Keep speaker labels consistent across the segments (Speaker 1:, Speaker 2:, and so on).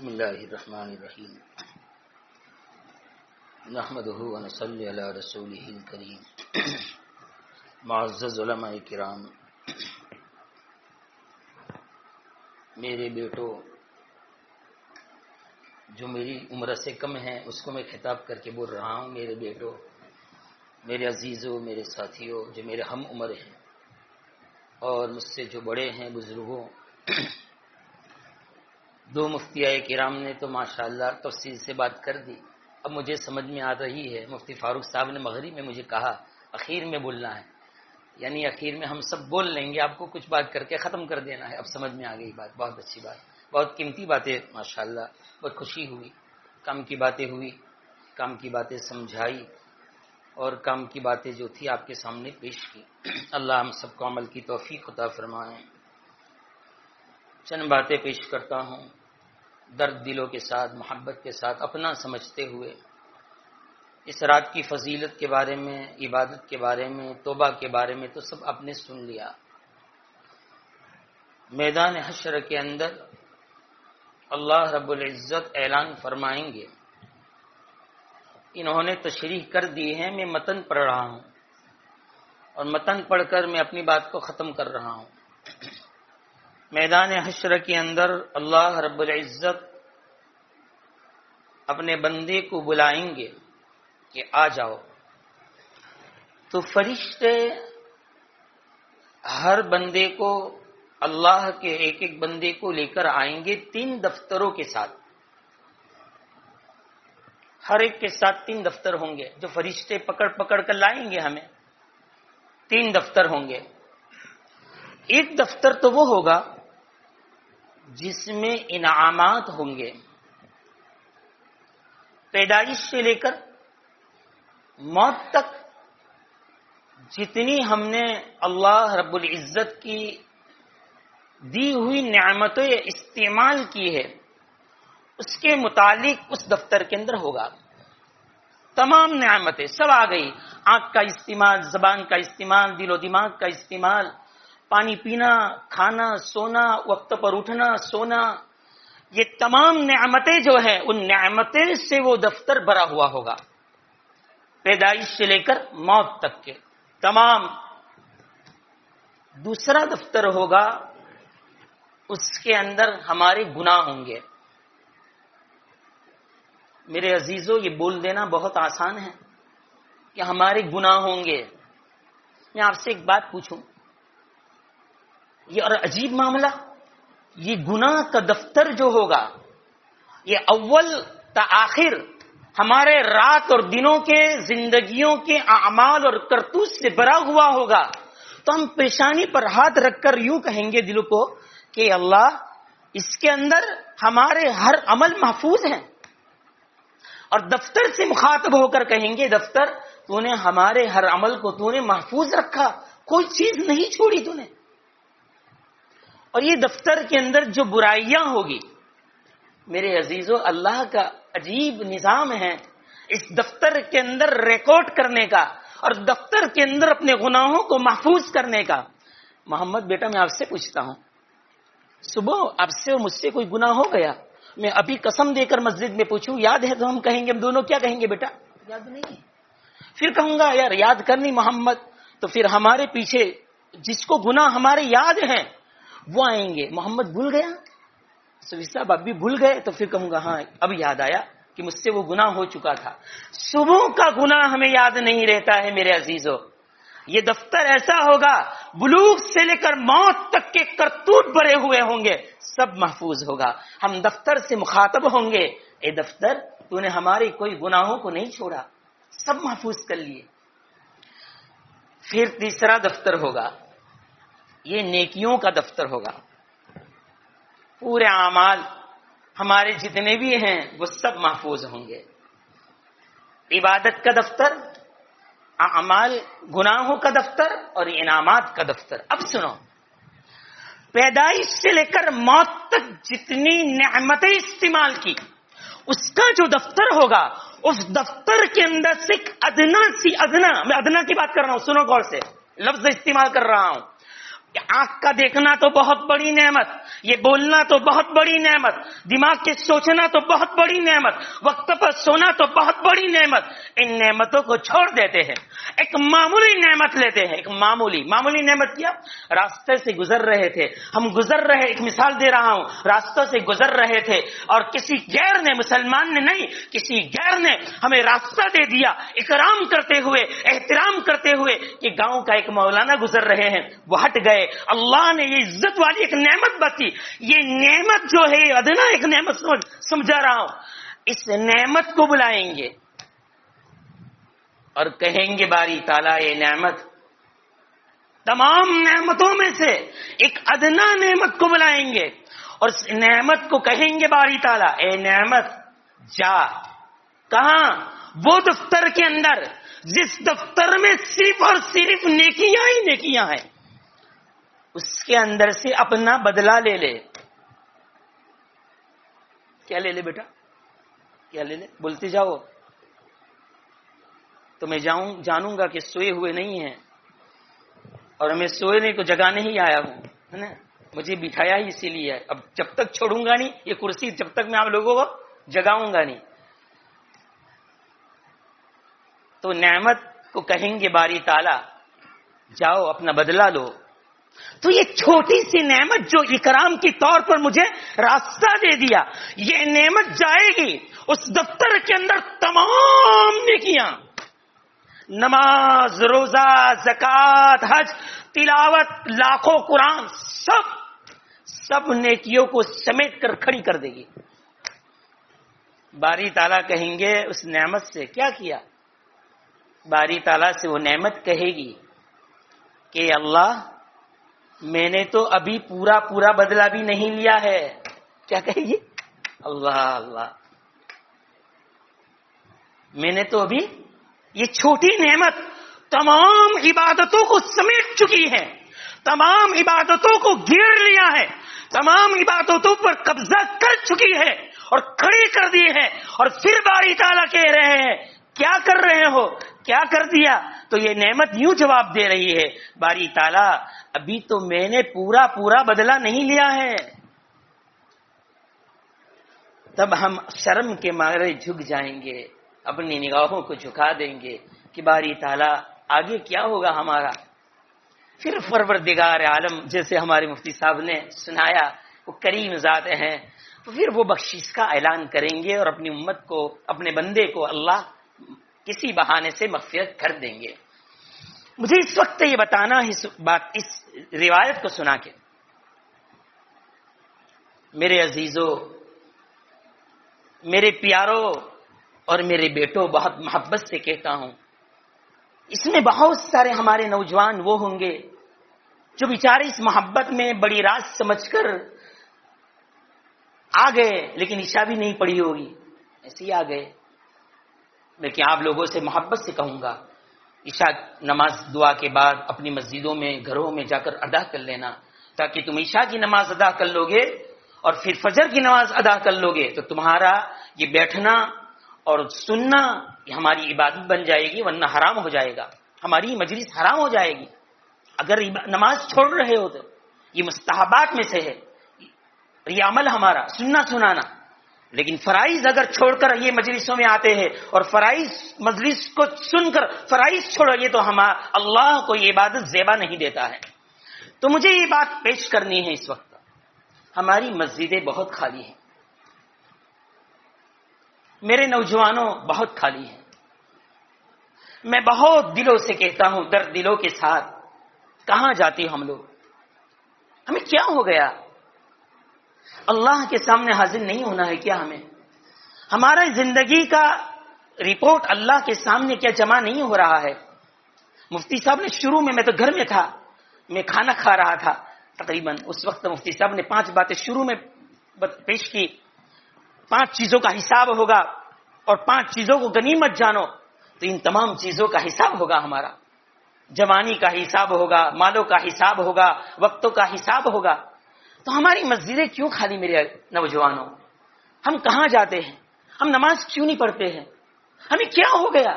Speaker 1: بسم اللہ الرحمن الرحیم نحمدہ ونصلی علی رسولہ الکریم معزز علماء کرام، میرے بیٹو جو میری عمر سے کم ہیں اس کو میں خطاب کر کے بول رہا ہوں، میرے بیٹو، میرے عزیزوں، میرے ساتھیوں جو میرے ہم عمر ہیں اور مجھ سے جو بڑے ہیں بزرگوں، دو مفتیائے کرام نے تو ماشاءاللہ تفصیل سے بات کر دی۔ اب مجھے سمجھ میں آ رہی ہے، مفتی فاروق صاحب نے مغرب میں مجھے کہا اخیر میں بولنا ہے، یعنی اخیر میں ہم سب بول لیں گے، آپ کو کچھ بات کر کے ختم کر دینا ہے۔ اب سمجھ میں آ گئی بات، بہت اچھی بات، بہت قیمتی باتیں ماشاءاللہ، بہت خوشی ہوئی، کام کی باتیں ہوئی، کام کی باتیں سمجھائی اور کام کی باتیں جو تھی آپ کے سامنے پیش کی۔ اللہ ہم سب کو عمل کی توفیق عطا فرمائے۔ چند باتیں پیش کرتا ہوں، درد دلوں کے ساتھ، محبت کے ساتھ، اپنا سمجھتے ہوئے۔ اس رات کی فضیلت کے بارے میں، عبادت کے بارے میں، توبہ کے بارے میں تو سب آپ نے سن لیا۔ میدان حشر کے اندر اللہ رب العزت اعلان فرمائیں گے، انہوں نے تشریح کر دی ہے، میں متن پڑھ رہا ہوں اور متن پڑھ کر میں اپنی بات کو ختم کر رہا ہوں۔ میدان حشر کے اندر اللہ رب العزت اپنے بندے کو بلائیں گے کہ آ جاؤ، تو فرشتے ہر بندے کو، اللہ کے ایک ایک بندے کو لے کر آئیں گے 3 دفتروں کے ساتھ، ہر ایک کے ساتھ 3 دفتر ہوں گے جو فرشتے پکڑ پکڑ کر لائیں گے ہمیں۔ 3 دفتر ہوں گے۔ ایک دفتر تو وہ ہوگا جس میں انعامات ہوں گے، پیدائش سے لے کر موت تک جتنی ہم نے اللہ رب العزت کی دی ہوئی نعمتیں استعمال کی ہے اس کے متعلق اس دفتر کے اندر ہوگا۔ تمام نعمتیں سب آ گئی، آنکھ کا استعمال، زبان کا استعمال، دل و دماغ کا استعمال، پانی پینا، کھانا، سونا، وقت پر اٹھنا، سونا، یہ تمام نعمتیں جو ہیں ان نعمتیں سے وہ دفتر بھرا ہوا ہوگا، پیدائش سے لے کر موت تک کے تمام۔ دوسرا دفتر ہوگا، اس کے اندر ہمارے گناہ ہوں گے۔ میرے عزیزوں، یہ بول دینا بہت آسان ہے کہ ہمارے گناہ ہوں گے۔ میں آپ سے ایک بات پوچھوں، یہ اور عجیب معاملہ، یہ گناہ کا دفتر جو ہوگا یہ اول تا آخر ہمارے رات اور دنوں کے زندگیوں کے اعمال اور کرتوت سے بھرا ہوا ہوگا، تو ہم پیشانی پر ہاتھ رکھ کر یوں کہیں گے دل کو کہ اللہ اس کے اندر ہمارے ہر عمل محفوظ ہیں، اور دفتر سے مخاطب ہو کر کہیں گے دفتر تو نے ہمارے ہر عمل کو تو نے محفوظ رکھا، کوئی چیز نہیں چھوڑی تو نے۔ اور یہ دفتر کے اندر جو برائیاں ہوگی، میرے عزیزوں اللہ کا عجیب نظام ہے اس دفتر کے اندر ریکارڈ کرنے کا اور دفتر کے اندر اپنے گناہوں کو محفوظ کرنے کا۔ محمد بیٹا، میں آپ سے پوچھتا ہوں، صبح آپ سے اور مجھ سے کوئی گناہ ہو گیا، میں ابھی قسم دے کر مسجد میں پوچھوں یاد ہے تو ہم کہیں گے، ہم دونوں کیا کہیں گے بیٹا؟ یاد نہیں ہے۔ پھر کہوں گا یار یاد کرنی محمد، تو پھر ہمارے پیچھے جس کو گناہ ہمارے یاد ہیں وہ آئیں گے، محمد بھول گیا، سوی صاحب اب بھی بھول گئے، تو پھر کہوں گا ہاں اب یاد آیا کہ مجھ سے وہ گناہ ہو چکا تھا۔ صبح کا گناہ ہمیں یاد نہیں رہتا ہے میرے عزیزوں۔ یہ دفتر ایسا ہوگا، بلوغ سے لے کر موت تک کے کرتوت بھرے ہوئے ہوں گے، سب محفوظ ہوگا۔ ہم دفتر سے مخاطب ہوں گے، اے دفتر تو نے ہمارے کوئی گناہوں کو نہیں چھوڑا، سب محفوظ کر لیے۔ پھر تیسرا دفتر ہوگا، یہ نیکیوں کا دفتر ہوگا، پورے اعمال ہمارے جتنے بھی ہیں وہ سب محفوظ ہوں گے۔ عبادت کا دفتر، اعمال گناہوں کا دفتر اور انعامات کا دفتر۔ اب سنو، پیدائش سے لے کر موت تک جتنی نعمتیں استعمال کی اس کا جو دفتر ہوگا، اس دفتر کے اندر سے ادنا سی ادنا، میں ادنا کی بات کر رہا ہوں، سنو غور سے، لفظ استعمال کر رہا ہوں، آنکھ کا دیکھنا تو بہت بڑی نعمت، یہ بولنا تو بہت بڑی نعمت، دماغ کے سوچنا تو بہت بڑی نعمت، وقت پر سونا تو بہت بڑی نعمت. ان نعمتوں کو چھوڑ دیتے ہیں، ایک معمولی نعمت لیتے ہیں. ایک معمولی نعمت کیا؟ راستے سے گزر رہے تھے، ہم گزر رہے، ایک مثال دے رہا ہوں، راستوں سے گزر رہے تھے اور کسی غیر نے، مسلمان نے نہیں، کسی غیر نے ہمیں راستہ دے دیا، اکرام کرتے ہوئے، احترام کرتے ہوئے کہ گاؤں کا ایک مولانا گزر رہے ہیں، وہ ہٹ گئے. اللہ نے یہ عزت والی ایک نعمت بتائی. یہ نعمت جو ہے ادنا ایک نعمت سمجھا رہا ہوں. اس نعمت کو بلائیں گے اور کہیں گے باری تعالیٰ یہ نعمت، تمام نعمتوں میں سے ایک ادنا نعمت کو بلائیں گے اور اس نعمت کو کہیں گے باری تعالیٰ اے نعمت جا. کہاں؟ وہ دفتر کے اندر جس دفتر میں صرف اور صرف نیکیاں ہی نیکیاں ہیں، اس کے اندر سے اپنا بدلہ لے لے. کیا لے لے بیٹا؟ کیا لے لے؟ بولتے جاؤ تو میں جانوں گا کہ سوئے ہوئے نہیں ہیں اور میں سونے کو جگانے ہی آیا ہوں، ہے نا؟ مجھے بٹھایا ہی اسی لیے. اب جب تک چھوڑوں گا نہیں یہ کرسی، جب تک میں آپ لوگوں کو جگاؤں گا نہیں. تو نعمت کو کہیں گے باری تعالیٰ جاؤ اپنا بدلہ لو. تو یہ چھوٹی سی نعمت جو اکرام کے طور پر مجھے راستہ دے دیا، یہ نعمت جائے گی اس دفتر کے اندر تمام نیکیاں، نماز، روزہ، زکوٰۃ، حج، تلاوت، لاکھوں قرآن، سب نیکیوں کو سمیٹ کر کھڑی کر دے گی. باری تعالیٰ کہیں گے اس نعمت سے کیا کیا؟ باری تعالیٰ سے وہ نعمت کہے گی کہ اللہ میں نے تو ابھی پورا بدلہ بھی نہیں لیا ہے. کیا کہے گی؟ اللہ میں نے تو ابھی یہ چھوٹی نعمت تمام عبادتوں کو سمیٹ چکی ہے، تمام عبادتوں کو گھیر لیا ہے، تمام عبادتوں پر قبضہ کر چکی ہے اور کھڑی کر دی ہے. اور پھر باری تعالیٰ کہہ رہے ہیں کیا کر رہے ہو، کیا کر دیا؟ تو یہ نعمت یوں جواب دے رہی ہے باری تعالیٰ ابھی تو میں نے پورا بدلہ نہیں لیا ہے. تب ہم شرم کے مارے جھک جائیں گے، اپنی نگاہوں کو جھکا دیں گے کہ باری تعالیٰ آگے کیا ہوگا ہمارا. پھر پروردگار عالم جیسے ہمارے مفتی صاحب نے سنایا وہ کریم ذات ہیں، تو پھر وہ بخشش کا اعلان کریں گے اور اپنی امت کو، اپنے بندے کو اللہ کسی بہانے سے مغفرت کر دیں گے. مجھے اس وقت یہ بتانا اس روایت کو سنا کے میرے عزیزوں، میرے پیاروں اور میرے بیٹوں، بہت محبت سے کہتا ہوں، اس میں بہت سارے ہمارے نوجوان وہ ہوں گے جو بیچارے اس محبت میں بڑی رات سمجھ کر آ گئے لیکن عشاء بھی نہیں پڑھی ہوگی، ایسے ہی آ گئے. لیکن آپ لوگوں سے محبت سے کہوں گا عشاء نماز دعا کے بعد اپنی مسجدوں میں، گھروں میں جا کر ادا کر لینا، تاکہ تم عشاء کی نماز ادا کر لو گے اور پھر فجر کی نماز ادا کر لو گے تو تمہارا یہ بیٹھنا اور سننا یہ ہماری عبادت بن جائے گی، ورنہ حرام ہو جائے گا، ہماری مجلس حرام ہو جائے گی. اگر نماز چھوڑ رہے ہو تو یہ مستحبات میں سے ہے، یہ عمل ہمارا سننا سنانا. لیکن فرائض اگر چھوڑ کر یہ مجلسوں میں آتے ہیں اور فرائض مجلس کو سن کر فرائض چھوڑو گے تو ہم اللہ کو یہ عبادت زیبا نہیں دیتا ہے. تو مجھے یہ بات پیش کرنی ہے اس وقت. ہماری مسجدیں بہت خالی ہیں، میرے نوجوانوں بہت خالی ہیں. میں بہت دلوں سے کہتا ہوں، درد دلوں کے ساتھ، کہاں جاتے ہم لوگ؟ ہمیں کیا ہو گیا؟ اللہ کے سامنے حاضر نہیں ہونا ہے کیا ہمیں؟ ہمارا زندگی کا رپورٹ اللہ کے سامنے کیا جمع نہیں ہو رہا ہے؟ مفتی صاحب نے شروع میں تو گھر میں تھا، میں کھانا کھا رہا تھا تقریباً، اس وقت مفتی صاحب نے 5 باتیں شروع میں پیش کی. 5 چیزوں کا حساب ہوگا اور 5 چیزوں کو غنیمت جانو. تو ان تمام چیزوں کا حساب ہوگا، ہمارا جوانی کا حساب ہوگا، مالوں کا حساب ہوگا، وقتوں کا حساب ہوگا. تو ہماری مسجدیں کیوں خالی میرے نوجوانوں؟ ہم کہاں جاتے ہیں؟ ہم نماز کیوں نہیں پڑھتے ہیں؟ ہمیں کیا ہو گیا؟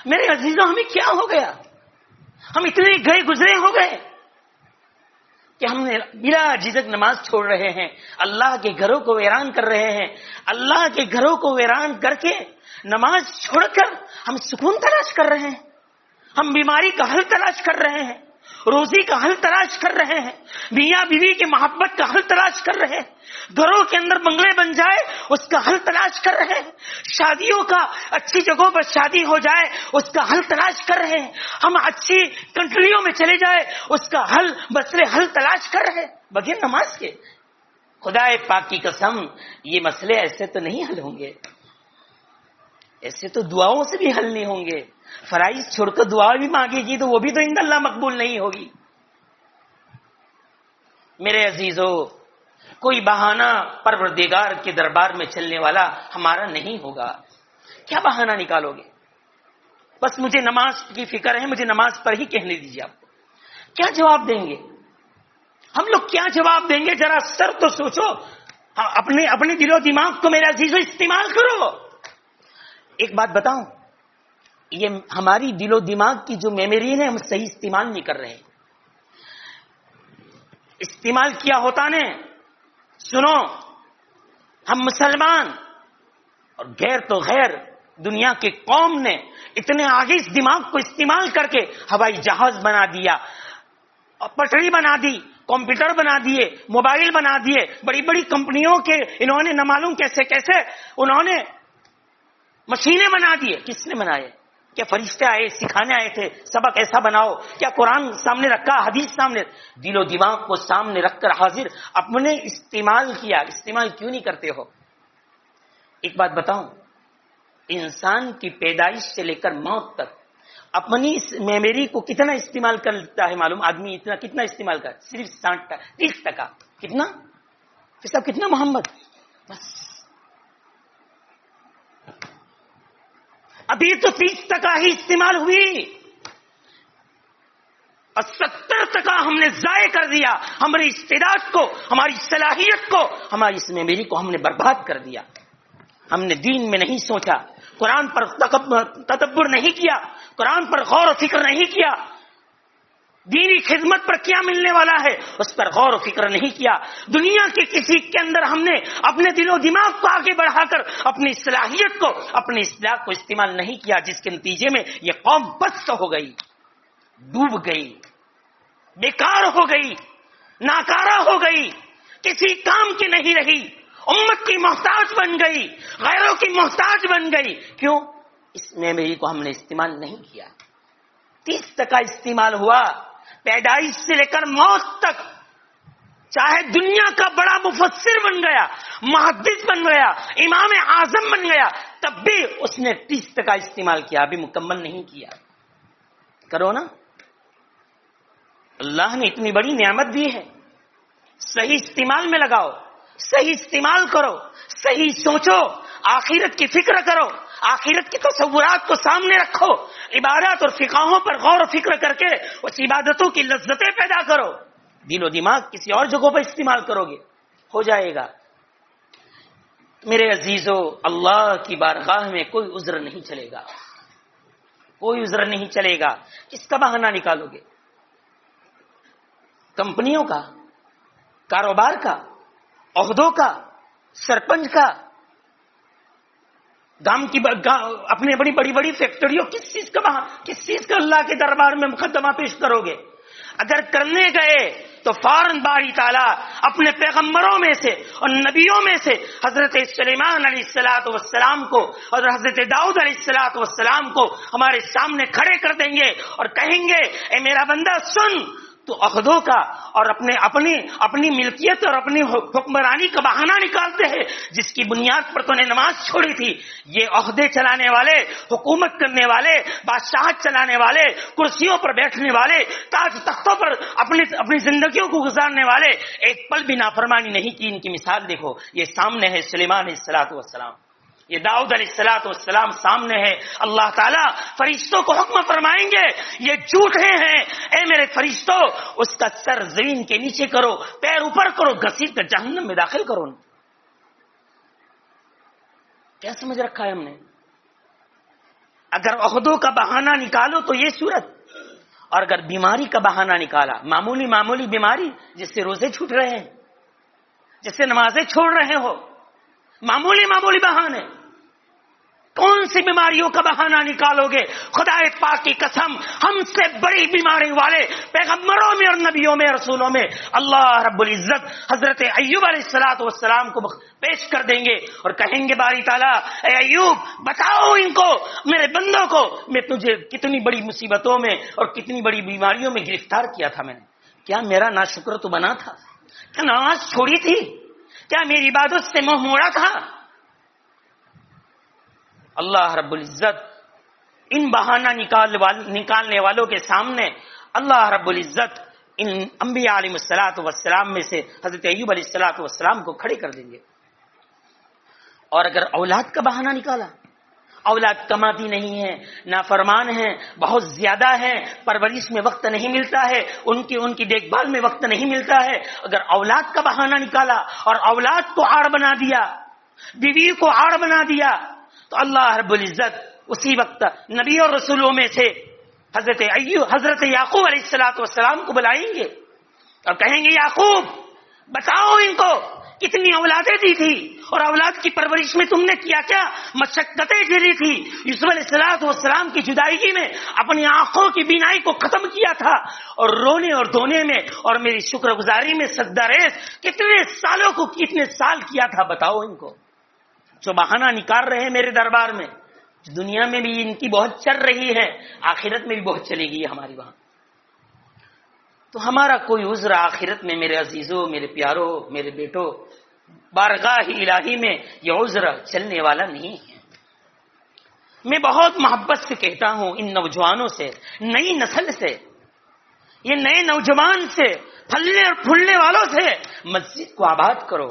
Speaker 1: میرے عزیزوں ہمیں کیا ہو گیا؟ ہم اتنے گئے گزرے ہو گئے. کہ ہم نے بلا جھجک نماز چھوڑ رہے ہیں، اللہ کے گھروں کو ویران کر رہے ہیں، اللہ کے گھروں کو ویران کر کے نماز چھوڑ کر ہم سکون تلاش کر رہے ہیں، ہم بیماری کا حل تلاش کر رہے ہیں، روزی کا حل تلاش کر رہے ہیں، میاں بیوی کی محبت کا حل تلاش کر رہے ہیں، گھروں کے اندر بنگلے بن جائے اس کا حل تلاش کر رہے ہیں، شادیوں کا اچھی جگہوں پر شادی ہو جائے اس کا حل تلاش کر رہے ہیں، ہم اچھی کنٹریوں میں چلے جائے اس کا مسئلے حل تلاش کر رہے ہیں بغیر نماز کے۔ خدا پاک کی قسم یہ مسئلے ایسے تو نہیں حل ہوں گے، ایسے تو دعاؤں سے بھی حل نہیں ہوں گے۔ فرائض چھوڑ کر دعا بھی مانگے گی تو وہ بھی تو عند اللہ مقبول نہیں ہوگی۔ میرے عزیزو، کوئی بہانہ پروردگار کے دربار میں چلنے والا ہمارا نہیں ہوگا۔ کیا بہانہ نکالو گے؟ بس مجھے نماز کی فکر ہے، مجھے نماز پر ہی کہنے دیجیے۔ آپ کیا جواب دیں گے؟ ہم لوگ کیا جواب دیں گے؟ ذرا سر تو سوچو، اپنے دل و دماغ کو میرے عزیزو استعمال کرو۔ ایک بات بتاؤں، یہ ہماری دل و دماغ کی جو میموری ہے ہم صحیح استعمال نہیں کر رہے ہیں۔ استعمال کیا ہوتا نے، سنو، ہم مسلمان اور غیر تو غیر دنیا کے قوم نے اتنے آگے اس دماغ کو استعمال کر کے ہوائی جہاز بنا دیا، پٹری بنا دی، کمپیوٹر بنا دیے، موبائل بنا دیے، بڑی بڑی کمپنیوں کے انہوں نے نہ معلوم کیسے کیسے انہوں نے مشینیں بنا دیے۔ کس نے بنائے؟ کیا فرشتے آئے سکھانے آئے تھے سبق ایسا بناؤ؟ کیا قرآن سامنے رکھا، حدیث سامنے؟ دل و دماغ کو سامنے رکھ کر حاضر اپنے استعمال کیا۔ استعمال کیوں نہیں کرتے ہو؟ ایک بات بتاؤں، انسان کی پیدائش سے لے کر موت تک اپنی میموری کو کتنا استعمال کرتا ہے معلوم؟ آدمی کتنا استعمال کرتا؟ صرف 30%۔ کتنا؟ صاحب کتنا محمد؟ بس ابھی تو 30% ہی استعمال ہوئی اور 70% ہم نے ضائع کر دیا۔ ہماری استعداد کو، ہماری صلاحیت کو، ہماری اس میموری کو ہم نے برباد کر دیا۔ ہم نے دین میں نہیں سوچا، قرآن پر تدبر نہیں کیا، قرآن پر غور و فکر نہیں کیا، دینی خدمت پر کیا ملنے والا ہے اس پر غور و فکر نہیں کیا۔ دنیا کے کسی کے اندر ہم نے اپنے دل و دماغ کو آگے بڑھا کر اپنی صلاحیت کو، اپنی اصلاح کو استعمال نہیں کیا، جس کے نتیجے میں یہ قوم پست ہو گئی، ڈوب گئی، بیکار ہو گئی، ناکارہ ہو گئی، کسی کام کی نہیں رہی، امت کی محتاج بن گئی، غیروں کی محتاج بن گئی۔ کیوں؟ اس میموری کو ہم نے استعمال نہیں کیا۔ 30% استعمال ہوا، پیدائش سے لے کر موت تک، چاہے دنیا کا بڑا مفسر بن گیا، محدث بن گیا، امام اعظم بن گیا، تب بھی اس نے 30% استعمال کیا، ابھی مکمل نہیں کیا۔ کرو نا، اللہ نے اتنی بڑی نعمت دی ہے، صحیح استعمال میں لگاؤ، صحیح استعمال کرو، صحیح سوچو، آخرت کی فکر کرو، آخرت کے تصورات کو سامنے رکھو، عبادات اور فقہوں پر غور و فکر کر کے اس عبادتوں کی لذتیں پیدا کرو۔ دل و دماغ کسی اور جگہوں پر استعمال کرو گے، ہو جائے گا۔ میرے عزیزو، اللہ کی بارگاہ میں کوئی عذر نہیں چلے گا، کوئی عذر نہیں چلے گا۔ کس کا بہانہ نکالو گے؟ کمپنیوں کا، کاروبار کا، عہدوں کا، سرپنچ کا، گام کی اپنے بڑی بڑی فیکٹریوں، کس چیز کا اللہ کے دربار میں مقدمہ پیش کرو گے؟ اگر کرنے گئے تو فوراً باری تعالیٰ اپنے پیغمبروں میں سے اور نبیوں میں سے حضرت سلیمان علیہ الصلوۃ والسلام کو اور حضرت داؤد علیہ الصلوۃ والسلام کو ہمارے سامنے کھڑے کر دیں گے اور کہیں گے، اے میرا بندہ سن، تو عہدوں کا اور اپنی ملکیت اور اپنی حکمرانی کا بہانہ نکالتے ہیں جس کی بنیاد پر تو نے نماز چھوڑی تھی۔ یہ عہدے چلانے والے، حکومت کرنے والے، بادشاہت چلانے والے، کرسیوں پر بیٹھنے والے، تاج تختوں پر اپنی زندگیوں کو گزارنے والے ایک پل بھی نافرمانی نہیں کی۔ ان کی مثال دیکھو، یہ سامنے ہے سلیمان علیہ الصلوۃ والسلام، یہ داؤد علیہ الصلوۃ والسلام سامنے ہے۔ اللہ تعالیٰ فرشتوں کو حکم فرمائیں گے، یہ جھوٹے ہیں، اے میرے فرشتوں اس کا سر زمین کے نیچے کرو، پیر اوپر کرو، گھسیٹ کر جہنم میں داخل کرو۔ کیا سمجھ رکھا ہے ہم نے؟ اگر عہدوں کا بہانہ نکالو تو یہ صورت، اور اگر بیماری کا بہانہ نکالا، معمولی بیماری جس سے روزے چھوٹ رہے ہیں، جس سے نمازیں چھوڑ رہے ہو، معمولی بہانے، کون سی بیماریوں کا بہانہ نکالو گے؟ خدا پاک کی قسم، ہم سے بڑی بیماری والے پیغمبروں میں اور نبیوں میں، رسولوں میں اللہ رب العزت حضرت ایوب علیہ السلام کو پیش کر دیں گے اور کہیں گے باری تعالیٰ، اے ایوب بتاؤ ان کو، میرے بندوں کو، میں تجھے کتنی بڑی مصیبتوں میں اور کتنی بڑی بیماریوں میں گرفتار کیا تھا میں نے، کیا میرا ناشکر تو بنا تھا؟ کیا نماز چھوڑی تھی؟ کیا میری عبادت سے منہ موڑا تھا؟ اللہ رب العزت ان بہانہ نکالنے والوں کے سامنے اللہ رب العزت ان انبیاء علیہ السلام میں سے حضرت ایوب علیہ السلام کو کھڑے کر دیں گے. اور اگر اولاد کا بہانہ نکالا، اولاد کماتی نہیں ہے، نافرمان ہے، بہت زیادہ ہے، پرورش میں وقت نہیں ملتا ہے، ان کی دیکھ بھال میں وقت نہیں ملتا ہے، اگر اولاد کا بہانہ نکالا اور اولاد کو آڑ بنا دیا، بیوی کو آڑ بنا دیا، تو اللہ رب العزت اسی وقت نبی اور رسولوں میں سے حضرت یعقوب علیہ السلام کو بلائیں گے اور کہیں گے یعقوب بتاؤ ان کو کتنی اولادیں دی تھی اور اولاد کی پرورش میں تم نے کیا کیا مشقتیں جھیلی تھی. یوسف علیہ السلام کی جدائیگی میں اپنی آنکھوں کی بینائی کو ختم کیا تھا اور رونے اور دھونے میں اور میری شکر گزاری میں سجدہ ریز کتنے سال کیا تھا بتاؤ ان کو. جو بہانہ نکال رہے ہیں میرے دربار میں، دنیا میں بھی ان کی بہت چل رہی ہے، آخرت میں بھی بہت چلے گی ہماری وہاں. تو ہمارا کوئی عذر آخرت میں میرے عزیزوں، میرے پیاروں، میرے بیٹوں، بارگاہ الہی میں یہ عذر چلنے والا نہیں ہے. میں بہت محبت سے کہتا ہوں ان نوجوانوں سے، نئی نسل سے، یہ نئے نوجوان سے، پھلنے اور پھولنے والوں سے، مسجد کو آباد کرو.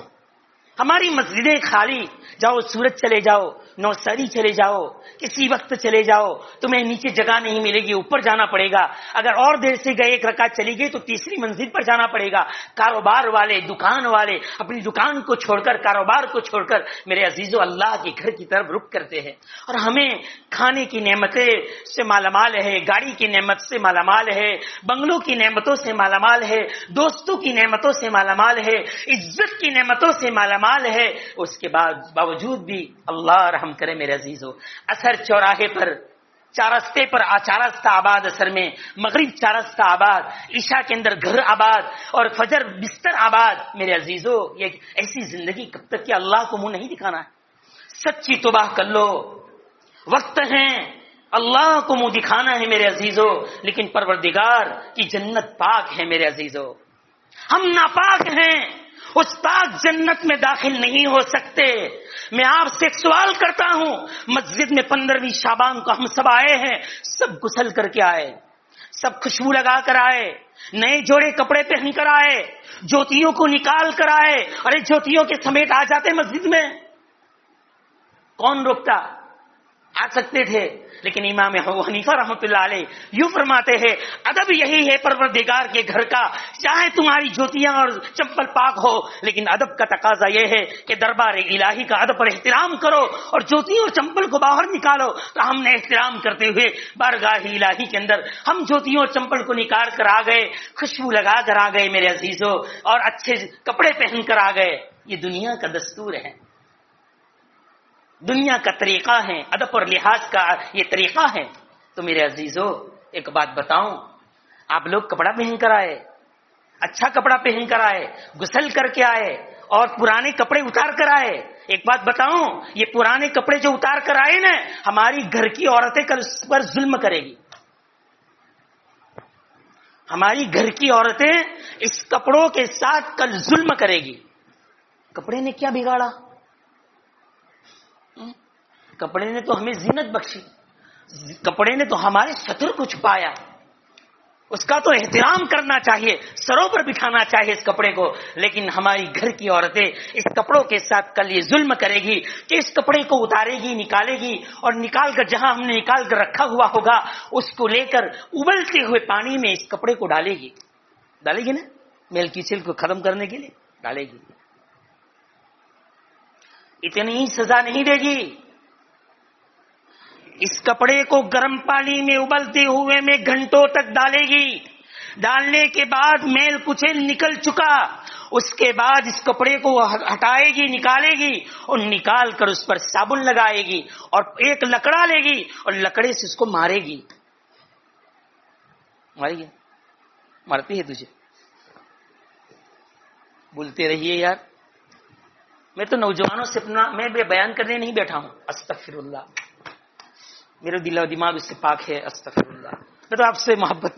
Speaker 1: ہماری مسجدیں خالی، جاؤ سورت چلے جاؤ، نوسری چلے جاؤ، کسی وقت چلے جاؤ، تمہیں نیچے جگہ نہیں ملے گی، اوپر جانا پڑے گا. اگر اور دیر سے گئے ایک رکعت چلی گئی تو تیسری منزل پر جانا پڑے گا. کاروبار والے، دکان والے اپنی دکان کو چھوڑ کر، کاروبار کو چھوڑ کر میرے عزیزو اللہ کے گھر کی طرف رخ کرتے ہیں. اور ہمیں کھانے کی نعمتیں سے مالا مال ہے، گاڑی کی نعمت سے مالا مال ہے، بنگلوں کی نعمتوں سے مالا مال ہے، دوستوں کی نعمتوں سے مالا مال ہے، عزت کی نعمتوں سے مالا مال ہے. اس کے باوجود بھی اللہ رحم کرے میرے عزیزو، اثر چوراہے پر، چارستے پر، چارستہ آباد اثر میں، مغرب چارستہ آباد، عشاء کے اندر گھر آباد اور فجر بستر آباد. میرے عزیزو یہ ایسی زندگی کب تک کہ اللہ کو منہ نہیں دکھانا ہے. سچی توبہ کر لو، وقت ہے، اللہ کو منہ دکھانا ہے میرے عزیزو. لیکن پروردگار کی جنت پاک ہے میرے عزیزو، ہم ناپاک ہیں، اس پاک جنت میں داخل نہیں ہو سکتے. میں آپ سے ایک سوال کرتا ہوں، مسجد میں 15ویں شعبان کو ہم سب آئے ہیں، سب غسل کر کے آئے، سب خوشبو لگا کر آئے، نئے جوڑے کپڑے پہن کر آئے، جوتیوں کو نکال کر آئے. ارے جوتیوں کے سمیت آ جاتے مسجد میں، کون روکتا؟ آ سکتے تھے. لیکن امام ابو حنیفہ رحمۃ اللہ علیہ یوں فرماتے ہیں ادب یہی ہے پروردگار کے گھر کا، چاہے تمہاری جوتیاں اور چپل پاک ہو، لیکن ادب کا تقاضا یہ ہے کہ دربار الہی کا ادب اور احترام کرو اور جوتیوں اور چمپل کو باہر نکالو. تو ہم نے احترام کرتے ہوئے بارگاہ الہی کے اندر ہم جوتیوں اور چمپل کو نکال کر آ گئے، خوشبو لگا کر آ گئے میرے عزیزوں، اور اچھے کپڑے پہن کر آ گئے. یہ دنیا کا دستور ہے، دنیا کا طریقہ ہے، ادب اور لحاظ کا یہ طریقہ ہے. تو میرے عزیزو ایک بات بتاؤں، آپ لوگ کپڑا پہن کر آئے، اچھا کپڑا پہن کر آئے، غسل کر کے آئے اور پرانے کپڑے اتار کر آئے. ایک بات بتاؤں، یہ پرانے کپڑے جو اتار کر آئے نا، ہماری گھر کی عورتیں کل اس پر ظلم کرے گی. ہماری گھر کی عورتیں اس کپڑوں کے ساتھ کل ظلم کرے گی. کپڑے نے کیا بگاڑا؟ کپڑے نے تو ہمیں زینت بخشی، کپڑے نے تو ہمارے ستر کو چھپایا. اس کا تو احترام کرنا چاہیے، سروں پر بٹھانا چاہیے اس کپڑے کو. لیکن ہماری گھر کی عورتیں اس کپڑوں کے ساتھ کل یہ ظلم کرے گی کہ اس کپڑے کو اتارے گی، نکالے گی اور نکال کر جہاں ہم نے نکال کر رکھا ہوا ہوگا اس کو لے کر ابلتے ہوئے پانی میں اس کپڑے کو ڈالے گی نا، میل کیچل کو ختم کرنے کے لیے ڈالے گی. اتنی ہی سزا نہیں دے گی، اس کپڑے کو گرم پانی میں ابلتے ہوئے میں گھنٹوں تک ڈالے گی. ڈالنے کے بعد میل کچیل نکل چکا، اس کے بعد اس کپڑے کو ہٹائے گی، نکالے گی، اور نکال کر اس پر صابن لگائے گی اور ایک لکڑا لے گی اور لکڑے سے اس کو مارے گی. مارتی ہے تجھے؟ بولتے رہیے یار. میں تو نوجوانوں سے اپنا میں بیان کرنے نہیں بیٹھا ہوں. استغفر اللہ، میرے دل و دماغ اس سے پاک ہے. استغفر اللہ. میں تو آپ سے محبت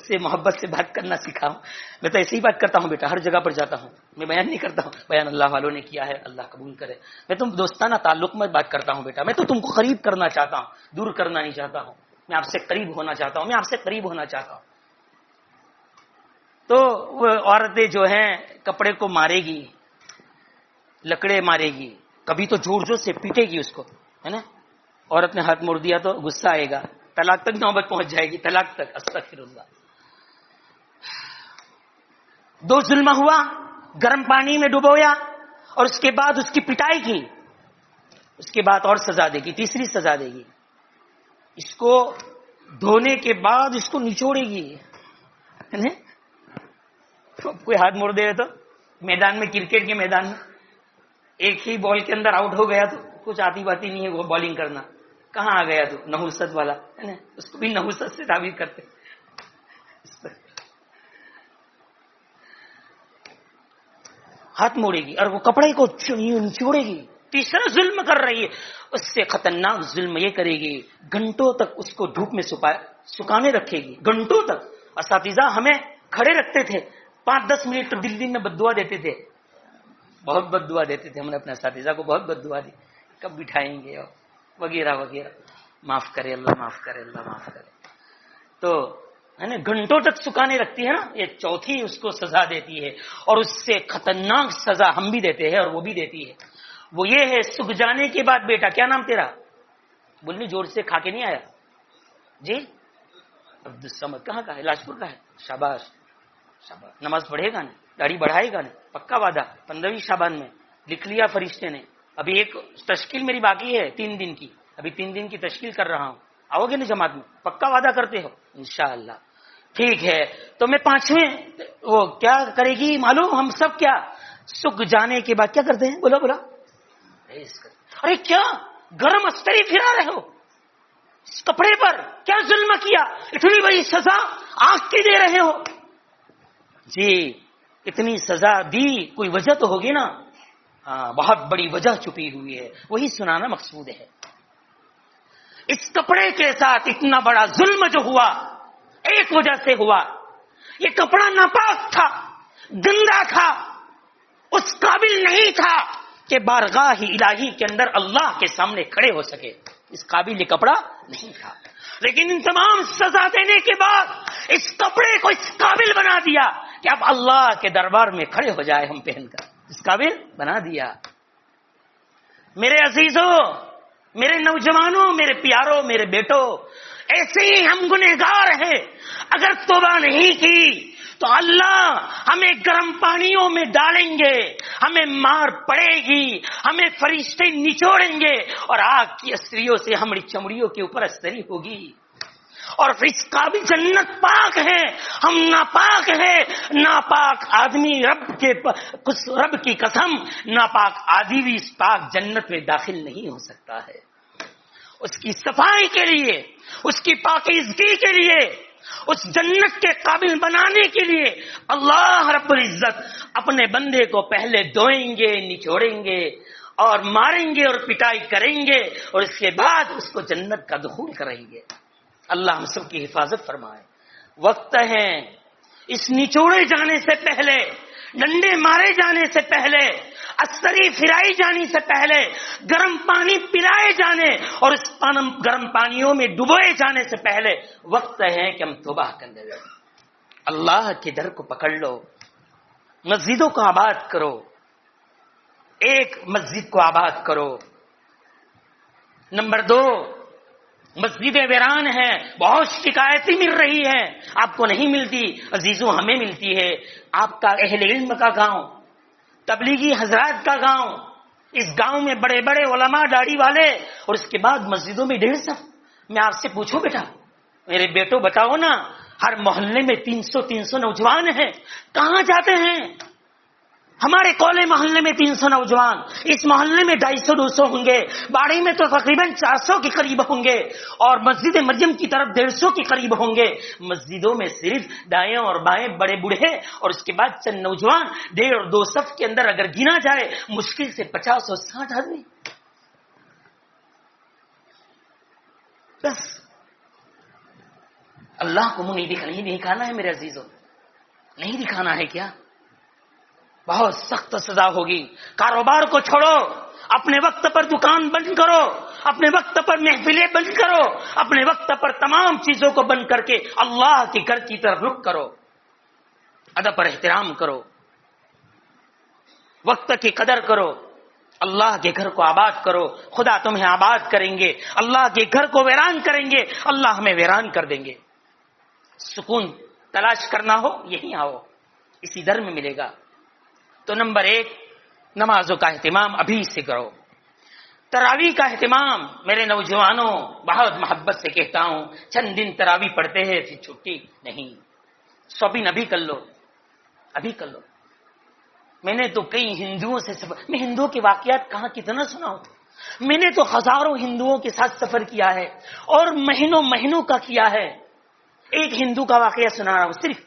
Speaker 1: سے بات کرنا سیکھا ہوں. میں تو ایسے ہی بات کرتا ہوں بیٹا، ہر جگہ پر جاتا ہوں. میں بیان نہیں کرتا ہوں، بیان اللہ والوں نے کیا ہے، اللہ قبول کرے. میں تم دوستانہ تعلق میں بات کرتا ہوں بیٹا. میں تو تم کو قریب کرنا چاہتا ہوں، دور کرنا نہیں چاہتا ہوں. میں آپ سے قریب ہونا چاہتا ہوں، میں آپ سے قریب ہونا چاہتا ہوں. تو وہ عورتیں جو ہیں کپڑے کو مارے گی، لکڑے مارے گی، کبھی تو زور زور سے پیٹے گی اس کو، ہے نا. عورت نے ہاتھ موڑ دیا تو غصہ آئے گا، طلاق تک نوبت پہنچ جائے گی، طلاق تک. استغفر اللہ. 2 ظلم ہوا، گرم پانی میں ڈبویا اور اس کے بعد اس کی پٹائی کی. اس کے بعد اور سزا دے گی، تیسری سزا دے گی. اس کو دھونے کے بعد اس کو نچوڑے گی. کوئی ہاتھ موڑ دے تو میدان میں، کرکٹ کے میدان میں ایک ہی بال کے اندر آؤٹ ہو گیا تو کچھ آتی باتی نہیں ہے وہ بالنگ کرنا. کہاں آ گیا تو نحوست والا، ہے نا. اس کو بھی نحوست سے تعبیر کرتے. ہاتھ موڑے گی اور وہ کپڑے کو نچوڑے گی. تیسرا ظلم کر رہی ہے. اس سے خطرناک ظلم یہ کرے گی، گھنٹوں تک اس کو دھوپ میں سکھانے رکھے گی. گھنٹوں تک. اساتذہ ہمیں کھڑے رکھتے تھے، 5-10 منٹ دل میں بددعا دیتے تھے. بہت بددعا دیتے تھے ہم نے اپنے اساتذہ کو، بہت بددعا دی، کب بٹھائیں گے اور وغیرہ وغیرہ. معاف کرے اللہ، معاف کرے اللہ، معاف کرے. تو ہے نا گھنٹوں تک سکھانے رکھتی ہے نا. یہ چوتھی اس کو سزا دیتی ہے. اور اس سے خطرناک سزا ہم بھی دیتے ہیں اور وہ بھی دیتی ہے. وہ یہ ہے سکھ جانے کے بعد، بیٹا کیا نام تیرا؟ بولنی زور سے، کھا کے نہیں آیا جی؟ عبدالصمد. کہاں کا ہے؟ لاجپور کا ہے. شاباش شاباش. نماز پڑھے گا نہیں، داڑھی بڑھائے گا نہیں، پکا وعدہ. 15ویں شعبان میں لکھ لیا فرشتے نے. ابھی ایک تشکیل میری باقی ہے 3 دن کی، ابھی 3 دن کی تشکیل کر رہا ہوں. آؤ گے نا جماعت میں؟ پکا وعدہ کرتے ہو؟ انشاءاللہ. ٹھیک ہے. تو میں 5ویں وہ کیا کرے گی معلوم؟ ہم سب کیا سکھ جانے کے بعد کیا کرتے ہیں؟ بولا بولا. ارے کیا گرم استری پھرا رہے ہو اس کپڑے پر؟ کیا ظلم کیا؟ اتنی بڑی سزا آگ کی دے رہے ہو جی. اتنی سزا دی، کوئی وجہ تو ہوگی نا. ہاں، بہت بڑی وجہ چھپی ہوئی ہے، وہی سنانا مقصود ہے. اس کپڑے کے ساتھ اتنا بڑا ظلم جو ہوا، ایک وجہ سے ہوا. یہ کپڑا ناپاک تھا، گندا تھا، اس قابل نہیں تھا کہ بارگاہ الہی کے اندر اللہ کے سامنے کھڑے ہو سکے. اس قابل یہ کپڑا نہیں تھا. لیکن ان تمام سزا دینے کے بعد اس کپڑے کو اس قابل بنا دیا کہ اب اللہ کے دربار میں کھڑے ہو جائے ہم پہن کر. اس قابل بنا دیا. میرے عزیزوں، میرے نوجوانوں، میرے پیاروں، میرے بیٹوں، ایسے ہی ہم گنہگار ہیں. اگر توبہ نہیں کی تو اللہ ہمیں گرم پانیوں میں ڈالیں گے، ہمیں مار پڑے گی، ہمیں فرشتے نچوڑیں گے اور آگ کی استریوں سے ہماری چمڑیوں کے اوپر استری ہوگی. اور اس کا بھی جنت پاک ہے، ہم ناپاک ہیں. ناپاک آدمی رب کی قسم، ناپاک آدمی بھی اس پاک جنت میں داخل نہیں ہو سکتا ہے. اس کی صفائی کے لیے، اس کی پاکیزگی کے لیے، اس جنت کے قابل بنانے کے لیے اللہ رب العزت اپنے بندے کو پہلے دھوئیں گے، نچوڑیں گے اور ماریں گے اور پٹائی کریں گے اور اس کے بعد اس کو جنت کا دخول کریں گے. اللہ ہم سب کی حفاظت فرمائے. وقت ہے اس نچوڑے جانے سے پہلے، ڈنڈے مارے جانے سے پہلے، استری پھرائی جانے سے پہلے، گرم پانی پلائے جانے اور اس گرم پانیوں میں ڈبوئے جانے سے پہلے وقت ہے کہ ہم توبہ کرنے لگیں. اللہ کے در کو پکڑ لو، مسجدوں کو آباد کرو. ایک مسجد کو آباد کرو. نمبر 2، مسجدیں ویران ہیں، بہت شکایتیں مل رہی ہیں. آپ کو نہیں ملتی عزیزوں، ہمیں ملتی ہے. آپ کا اہل علم کا گاؤں، تبلیغی حضرات کا گاؤں، اس گاؤں میں بڑے بڑے علماء داڑھی والے اور اس کے بعد مسجدوں میں 150 میں آپ سے پوچھوں بیٹا، میرے بیٹوں بتاؤ نا، ہر محلے میں 300 نوجوان ہیں، کہاں جاتے ہیں؟ ہمارے کولے محلے میں 300 نوجوان، اس محلے میں 250 ہوں گے، باڑی میں تو تقریباً 400 کے قریب ہوں گے، اور مسجد مریم کی طرف 150 کے قریب ہوں گے۔ مسجدوں میں صرف دائیں اور بائیں بڑے بوڑھے اور اس کے بعد چند نوجوان، 1.5 اور 2 صف کے اندر اگر گنا جائے مشکل سے 50 اور 60 آدمی، بس۔ اللہ کو منہ نہیں دکھانا ہے میرے عزیزوں، نہیں دکھانا ہے کیا؟ بہت سخت سزا ہوگی۔ کاروبار کو چھوڑو، اپنے وقت پر دکان بند کرو، اپنے وقت پر محفلیں بند کرو، اپنے وقت پر تمام چیزوں کو بند کر کے اللہ کے گھر کی طرف رخ کرو، ادب پر احترام کرو، وقت کی قدر کرو، اللہ کے گھر کو آباد کرو، خدا تمہیں آباد کریں گے۔ اللہ کے گھر کو ویران کریں گے، اللہ ہمیں ویران کر دیں گے۔ سکون تلاش کرنا ہو یہیں آؤ، اسی در میں ملے گا۔ تو نمبر 1، نمازوں کا اہتمام ابھی سے کرو۔ تراویح کا اہتمام، میرے نوجوانوں بہت محبت سے کہتا ہوں، چند دن تراویح پڑھتے ہیں پھر چھٹی نہیں، شاپنگ ابھی کر لو، ابھی کر لو۔ میں نے تو کئی ہندوؤں سے سفر، میں ہندوؤں کے واقعات کہاں کتنا سنا ہوں، میں نے تو ہزاروں ہندوؤں کے ساتھ سفر کیا ہے اور مہینوں کا کیا ہے۔ ایک ہندو کا واقعہ سنا رہا ہوں، صرف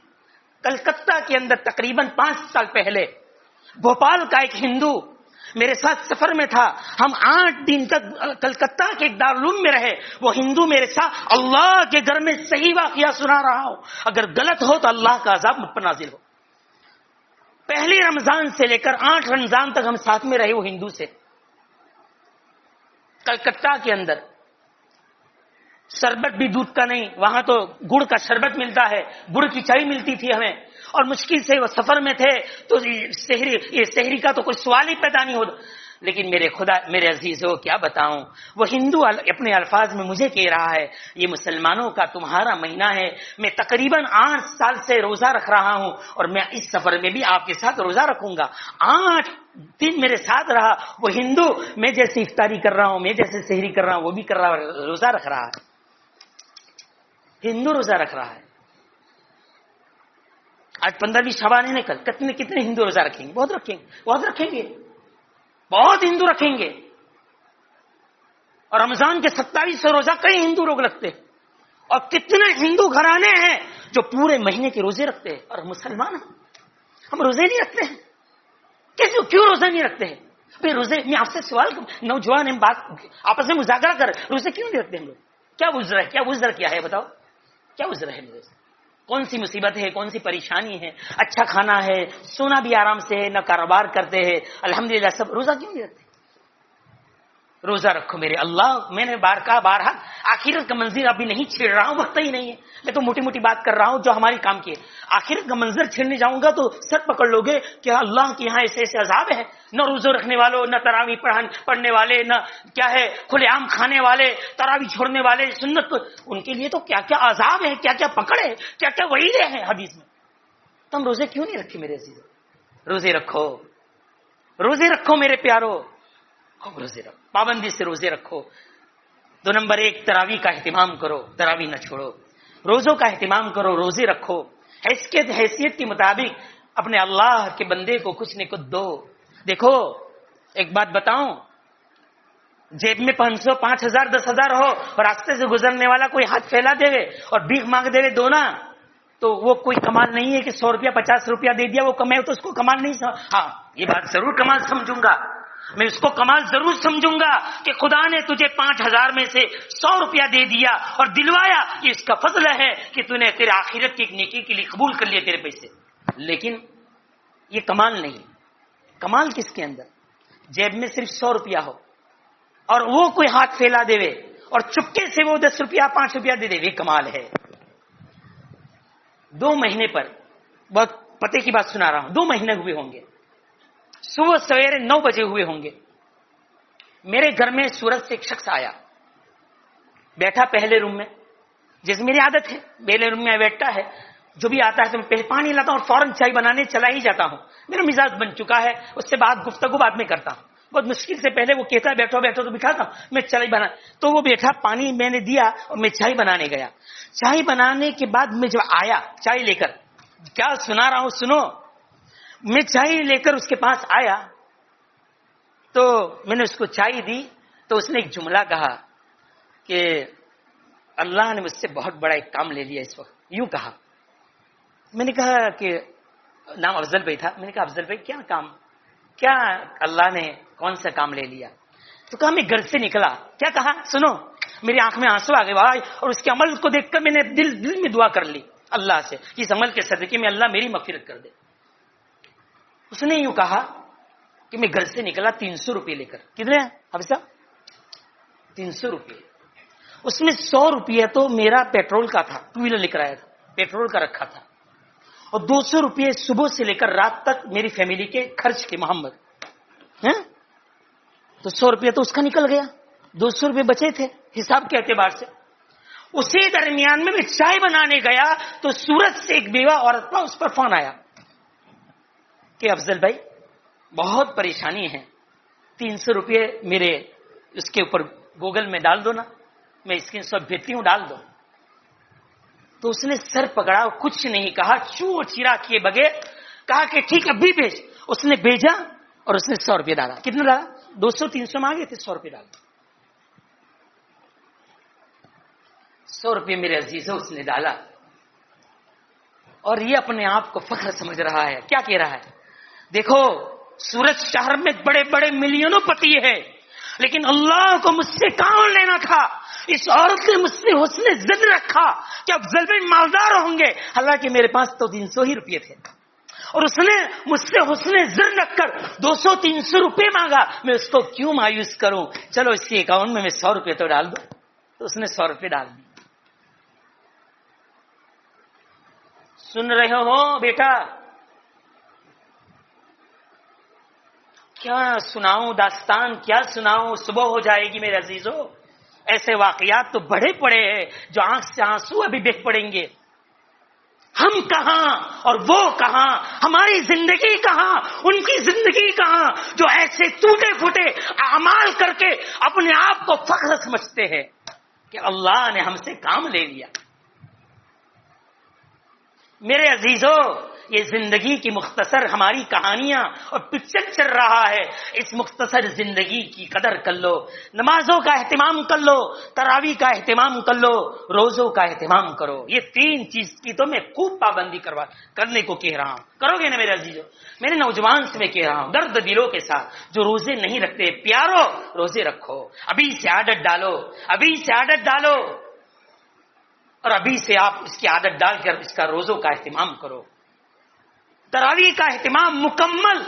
Speaker 1: کلکتہ کے اندر تقریباً 5 سال پہلے بھوپال کا ایک ہندو میرے ساتھ سفر میں تھا، ہم 8 دن تک کلکتہ کے ایک دارالعلوم میں رہے۔ وہ ہندو میرے ساتھ اللہ کے گھر میں صحیح واقعہ سنا رہا ہوں، اگر غلط ہو تو اللہ کا عذاب مجھ پر نازل ہو۔ پہلی رمضان سے لے کر 8 رمضان تک ہم ساتھ میں رہے وہ ہندو سے، کلکتہ کے اندر۔ شربت بھی دودھ کا نہیں، وہاں تو گڑ کا شربت ملتا ہے، گڑ کی چائے ملتی تھی ہمیں، اور مشکل سے وہ سفر میں تھے تو سحری کا تو کوئی سوال ہی پیدا نہیں ہوتا۔ لیکن میرے عزیزوں کیا بتاؤں، وہ ہندو اپنے الفاظ میں مجھے کہہ رہا ہے یہ مسلمانوں کا تمہارا مہینہ ہے، میں تقریباً 8 سال سے روزہ رکھ رہا ہوں اور میں اس سفر میں بھی آپ کے ساتھ روزہ رکھوں گا۔ 8 دن میرے ساتھ رہا وہ ہندو، میں جیسے افطاری کر رہا ہوں، میں جیسے سحری کر رہا ہوں وہ بھی کر رہا ہے، روزہ رکھ رہا ہے، ہندو روزہ رکھ رہا ہے۔ آج 15ویں شعبان ہے نکل، کتنے ہندو روزہ رکھیں گے؟ بہت رکھیں گے، بہت ہندو رکھیں گے۔ اور رمضان کے 27 روزہ کئی ہندو لوگ رکھتے ہیں، اور کتنے ہندو گھرانے ہیں جو پورے مہینے کے روزے رکھتے ہیں، اور مسلمان ہم روزے نہیں رکھتے ہیں۔ کیوں روزہ نہیں رکھتے ہیں؟ بھائی روزے، میں آپ سے سوال کروں، نوجوان ہم بات آپس میں مذاکرہ کر، روزے کیوں نہیں رکھتے ہم لوگ؟ کیا وزر کیا ہے بتاؤ، کیا وزر ہے میرے سے؟ کون سی مصیبت ہے، کون سی پریشانی ہے؟ اچھا کھانا ہے، سونا بھی آرام سے ہے، نہ کاروبار کرتے ہیں، الحمدللہ سب، روزہ کیوں نہیں رکھتے؟ روزہ رکھو میرے اللہ، میں نے بارہا آخرت کا منظر ابھی نہیں چھیڑ رہا ہوں، وقت ہی نہیں ہے، میں تو موٹی موٹی بات کر رہا ہوں جو ہماری کام کی ہے۔ آخرت کا منظر چھیڑنے جاؤں گا تو سر پکڑ لو گے کہ اللہ کے یہاں ایسے عذاب ہے، نہ روزہ رکھنے والوں، نہ تراویح پڑھنے والے، نہ کیا ہے کھلے عام کھانے والے، تراویح چھوڑنے والے، سنت ان کے لیے تو کیا کیا عذاب ہے، کیا کیا پکڑ ہے، کیا کیا وعیدیں ہیں حدیث میں۔ تم روزے کیوں نہیں رکھے میرے عزیزو؟ روزے رکھو میرے پیارو، خوب روزے رکھو، پابندی سے روزے رکھو۔ 2 نمبر 1 تراویح کا اہتمام کرو، تراویح نہ چھوڑو، روزوں کا اہتمام کرو، روزے رکھو، حیثیت کے مطابق اپنے اللہ کے بندے کو کچھ نہ کچھ دو۔ دیکھو ایک بات بتاؤں، جیب میں 500 5000 10,000 ہو اور راستے سے گزرنے والا کوئی ہاتھ پھیلا دے اور بھیک مانگ دے دو نا، تو وہ کوئی کمال نہیں ہے کہ 100 روپیہ 50 روپیہ دے دیا وہ کمائے، تو اس کو کمال نہیں ہاں یہ بات ضرور کمال سمجھوں گا، میں اس کو کمال ضرور سمجھوں گا کہ خدا نے تجھے 5000 میں سے 100 روپیہ دے دیا اور دلوایا، یہ اس کا فضل ہے کہ تو نے تیرے آخرت کی ایک نیکی کے لیے قبول کر لیے تیرے پیسے۔ لیکن یہ کمال نہیں، کمال کس کے اندر؟ جیب میں صرف 100 روپیہ ہو اور وہ کوئی ہاتھ پھیلا دے اور چپکے سے وہ 10 روپیہ 5 روپیہ دے دے، یہ کمال ہے۔ 2 مہینے پر، بہت پتے کی بات سنا رہا ہوں، 2 مہینے ہوئے ہوں گے، صبح سویرے 9 بجے ہوئے ہوں گے، میرے گھر میں سورج سے ایک شخص آیا، بیٹھا پہلے روم میں، جیسے میری عادت ہے پہلے روم میں بیٹھتا ہے، جو بھی آتا ہے تو میں پہلے پانی لاتا ہوں اور فوراً چائے بنانے چلا ہی جاتا ہوں، میرا مزاج بن چکا ہے، اس سے گفتگو بعد میں کرتا ہوں۔ بہت مشکل سے پہلے وہ کہتا ہے بیٹھو بیٹھو تو بٹھاتا ہوں میں چائے بنا. تو وہ بیٹھا, پانی میں نے دیا اور میں چائے بنانے گیا. چائے بنانے کے بعد میں جب آیا چائے لے کر, کیا سنا رہا ہوں سنو, میں چائے لے کر اس کے پاس آیا تو میں نے اس کو چائے دی تو اس نے ایک جملہ کہا کہ اللہ نے مجھ سے بہت بڑا ایک کام لے لیا اس وقت. یوں کہا. میں نے کہا کہ نام افضل بھائی تھا, میں نے کہا افضل بھائی کیا کام, کیا اللہ نے کون سا کام لے لیا؟ تو کہا میں گھر سے نکلا, کیا کہا سنو, میری آنکھ میں آنسو آ گئے بھائی, اور اس کے عمل کو دیکھ کر میں نے دل میں دعا کر لی اللہ سے کہ اس عمل کے صدقے میں اللہ میری مغفرت کر دے. اس نے یوں کہا کہ میں گھر سے نکلا 300 روپے لے کر. کتنے حافظ صاحب؟ 300 روپے. اس میں 100 روپے تو میرا پیٹرول کا تھا, 2 ویلر لے کر آیا تھا, پیٹرول کا رکھا تھا, اور 200 روپے صبح سے لے کر رات تک میری فیملی کے خرچ کے محمد. تو 100 روپے تو اس کا نکل گیا, 200 روپے بچے تھے حساب کے اعتبار سے. اسی درمیان میں چائے بنانے گیا تو سورت سے ایک بیوہ عورت کا اس پر فون آیا کہ افضل بھائی بہت پریشانی ہے, 300 روپے میرے اس کے اوپر گوگل میں ڈال دو نا, میں اسکرین شاٹ بھیجتی ہوں, ڈال دو. تو اس نے سر پکڑا, کچھ نہیں کہا, چو چیرا کیے بغیر کہا کہ ٹھیک ابھی بھیج. اس نے بھیجا اور اس نے 100 روپے ڈالا. کتنا ڈالا؟ 200-300 مانگے تھے, 100 روپے ڈالا. 100 روپے میرے عزیزوں اس نے ڈالا, اور یہ اپنے آپ کو فخر سمجھ رہا ہے. کیا کہہ رہا ہے؟ دیکھو سورت شہر میں بڑے بڑے ملینوں پتی ہے, لیکن اللہ کو مجھ سے کام لینا تھا. اس عورت نے مجھ سے حسن ظن رکھا کہ افضل بھائی مالدار ہوں گے, حالانکہ میرے پاس تو 300 ہی روپے تھے, اور اس نے مجھ سے حسن ظن رکھ کر 200-300 روپے مانگا. میں اس کو کیوں مایوس کروں, چلو اس کے اکاؤنٹ میں 100 روپے تو ڈال دو. تو اس نے 100 روپے ڈال دی. سن رہے ہو بیٹا؟ کیا سناؤں داستان, کیا سناؤں, صبح ہو جائے گی میرے عزیزوں. ایسے واقعات تو بڑے پڑے ہیں جو آنکھ سے آنسو ابھی بہہ پڑیں گے. ہم کہاں اور وہ کہاں, ہماری زندگی کہاں, ان کی زندگی کہاں, جو ایسے ٹوٹے پھوٹے اعمال کر کے اپنے آپ کو فخر سمجھتے ہیں کہ اللہ نے ہم سے کام لے لیا. میرے عزیزوں, یہ زندگی کی مختصر ہماری کہانیاں اور پکچر چل رہا ہے. اس مختصر زندگی کی قدر کر لو, نمازوں کا اہتمام کر لو, تراویح کا اہتمام کر لو, روزوں کا اہتمام کرو. یہ 3 چیز کی تو میں خوب پابندی کرنے کو کہہ رہا ہوں. کرو گے نا میرے عزیزوں؟ میرے نوجوان سے میں کہہ رہا ہوں, درد دلوں کے ساتھ جو روزے نہیں رکھتے, پیارو روزے رکھو, ابھی سے عادت ڈالو, ابھی سے عادت ڈالو, اور ابھی سے آپ اس کی عادت ڈال کر اس کا روزوں کا اہتمام کرو. تراویح کا اہتمام مکمل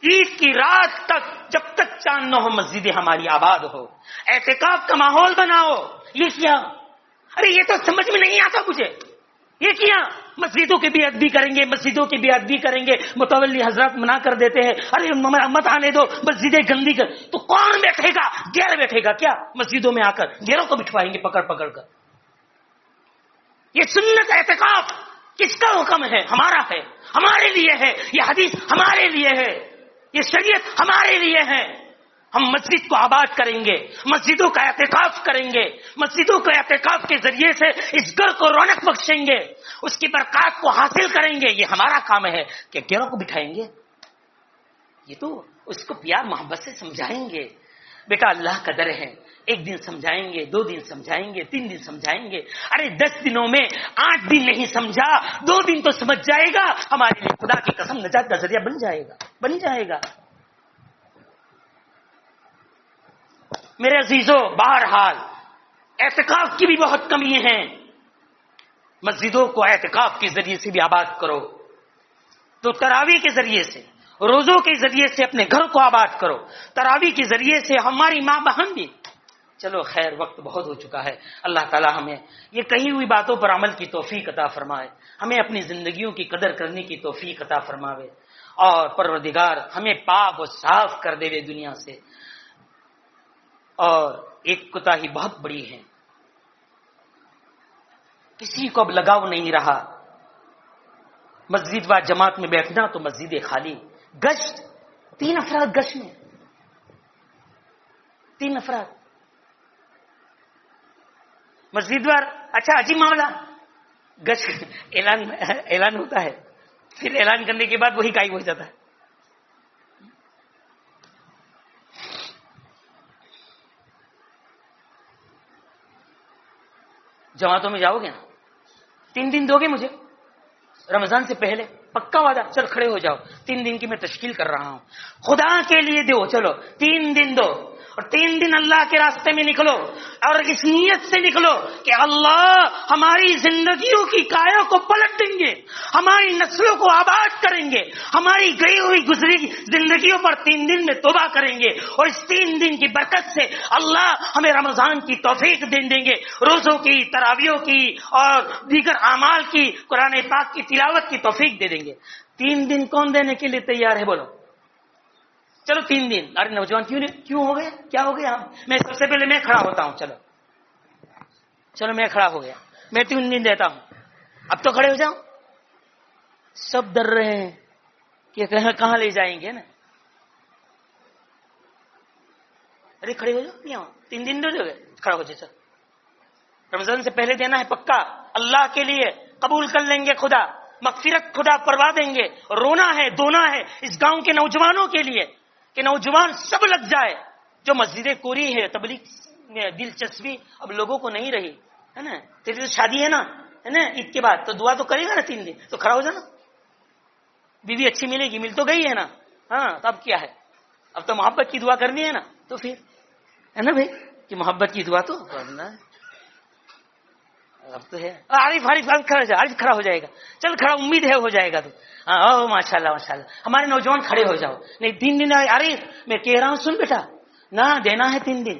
Speaker 1: عید کی رات تک, جب تک چاند نہ ہو مسجدیں ہماری آباد ہو. اعتکاف کا ماحول بناؤ. یہ کیا؟ ارے یہ تو سمجھ میں نہیں آتا مجھے. یہ کیا؟ مسجدوں کی بھی ادبی کریں گے, مسجدوں کی بھی ادبی کریں گے. متولی حضرات منع کر دیتے ہیں, ارے مت آنے دو, مسجدیں گندی کر. تو کون بیٹھے گا؟ غیر بیٹھے گا کیا مسجدوں میں آ کر؟ غیروں کو بٹھوائیں گے پکڑ پکڑ کر. یہ سنت اعتکاف کس کا حکم ہے؟ ہمارا ہے, ہمارے لیے ہے. یہ حدیث ہمارے لیے ہے, یہ شریعت ہمارے لیے ہے. ہم مسجد کو آباد کریں گے, مسجدوں کا اعتکاف کریں گے, مسجدوں کے اعتکاف کے ذریعے سے اس گھر کو رونق بخشیں گے, اس کی برکات کو حاصل کریں گے. یہ ہمارا کام ہے کہ غیروں کو بٹھائیں گے. یہ تو اس کو پیار محبت سے سمجھائیں گے. بیٹا اللہ کا در ہے, 1 دن سمجھائیں گے, 2 دن سمجھائیں گے, 3 دن سمجھائیں گے. ارے 10 دنوں میں 8 دن نہیں سمجھا, 2 دن تو سمجھ جائے گا. ہمارے لیے خدا کی قسم نجات کا ذریعہ بن جائے گا, بن جائے گا. میرے عزیزوں, بہرحال اعتکاف کی بھی بہت کمی ہے. مسجدوں کو اعتکاف کے ذریعے سے بھی آباد کرو, تو تراویح کے ذریعے سے, روزوں کے ذریعے سے اپنے گھر کو آباد کرو, تراویح کے ذریعے سے ہماری ماں بہن بھی. چلو خیر, وقت بہت ہو چکا ہے. اللہ تعالی ہمیں یہ کہی ہوئی باتوں پر عمل کی توفیق عطا فرمائے, ہمیں اپنی زندگیوں کی قدر کرنے کی توفیق عطا فرماوے, اور پروردگار ہمیں پاک و صاف کر دے دنیا سے. اور ایک کوتاہی بہت بڑی ہے, کسی کو اب لگاؤ نہیں رہا. مسجد و جماعت میں بیٹھنا تو مسجد خالی, گشت 3 افراد گشت میں, 3 افراد مسجد پر. اچھا عجیب معاملہ, گشت اعلان ہوتا ہے, پھر اعلان کرنے کے بعد وہی غائب ہو جاتا ہے. جماعتوں میں جاؤ گے نا, 3 دن دو گے مجھے رمضان سے پہلے؟ پکا وعدہ؟ چل کھڑے ہو جاؤ, 3 دن کی میں تشکیل کر رہا ہوں, خدا کے لیے دو. چلو 3 دن دو, اور 3 دن اللہ کے راستے میں نکلو, اور اس نیت سے نکلو کہ اللہ ہماری زندگیوں کی کایوں کو پلٹ دیں گے, ہماری نسلوں کو آباد کریں گے, ہماری گئی ہوئی گزری زندگیوں پر 3 دن میں توبہ کریں گے, اور اس 3 دن کی برکت سے اللہ ہمیں رمضان کی توفیق دیں گے, روزوں کی, تراویحوں کی اور دیگر اعمال کی, قرآن پاک کی تلاوت کی توفیق دے دیں گے. 3 دن کون دینے کے لیے تیار ہے بولو؟ چلو 3 دن. ارے نوجوان کیوں ہو گئے, کیا ہو گیا؟ میں سب سے پہلے میں کھڑا ہوتا ہوں. چلو میں کھڑا ہو گیا, میں 3 دن دیتا ہوں. اب تو کھڑے ہو جاؤ. سب ڈر رہے ہیں کہ کہاں لے جائیں گے نا. ارے کھڑے ہو جاؤ, 3 دن دو گے, کھڑا ہو جائے. سر رمضان سے پہلے دینا ہے پکا, اللہ کے لیے قبول کر لیں گے, خدا مغفرت خدا کروا دیں گے. رونا ہے, دونا ہے اس گاؤں کے نوجوانوں کے لیے کہ نوجوان سب لگ جائے. جو مسجدیں کوری ہے, تبلیغ میں دلچسپی اب لوگوں کو نہیں رہی ہے نا. تیری تو شادی ہے نا عید کے بعد, تو دعا تو کرے گا نا 3 دن, تو کھڑا ہو جانا. بیوی اچھی ملے گی, مل تو گئی ہے نا. ہاں تو اب کیا ہے, اب تو محبت کی دعا کرنی ہے نا. تو پھر ہے نا بھائی کہ محبت کی دعا تو کرنا ہے. اب تو ہے. عارف کھڑا ہو جائے گا. چل کھڑا, امید ہے ہو جائے گا. تو ہاں ماشاء اللہ ماشاء اللہ, ہمارے نوجوان کھڑے ہو جاؤ. نہیں 3 دن عارف میں کہہ رہا ہوں, سن بیٹا نہ دینا ہے 3 دن